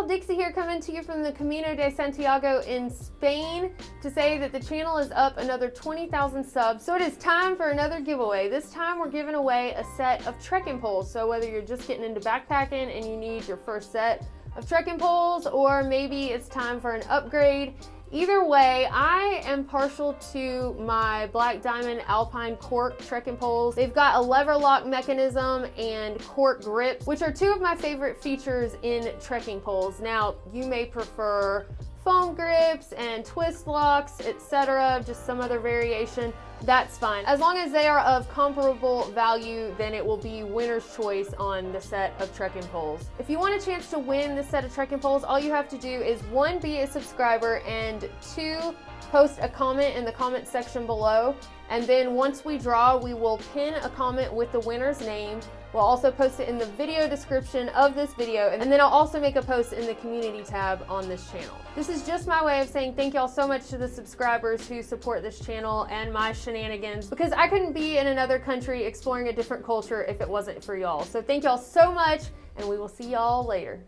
Dixie here, coming to you from the Camino de Santiago in Spain to say that the channel is up another 20,000 subs. So it is time for another giveaway. This time we're giving away a set of trekking poles. So whether you're just getting into backpacking and you need your first set of trekking poles, or maybe it's time for an upgrade, either way, I am partial to my Black Diamond Alpine cork trekking poles. They've got a lever lock mechanism and cork grips, which are two of my favorite features in trekking poles. Now, you may prefer foam grips and twist locks, etc., just some other variation. That's fine. As long as they are of comparable value, then it will be winner's choice on the set of trekking poles. If you want a chance to win the set of trekking poles, all you have to do is 1, be a subscriber, and 2, post a comment in the comment section below. And then once we draw, we will pin a comment with the winner's name. We'll also post it in the video description of this video, and then I'll also make a post in the community tab on this channel. This is just my way of saying thank y'all so much to the subscribers who support this channel and my shenanigans, because I couldn't be in another country exploring a different culture if it wasn't for y'all. So thank y'all so much, and we will see y'all later.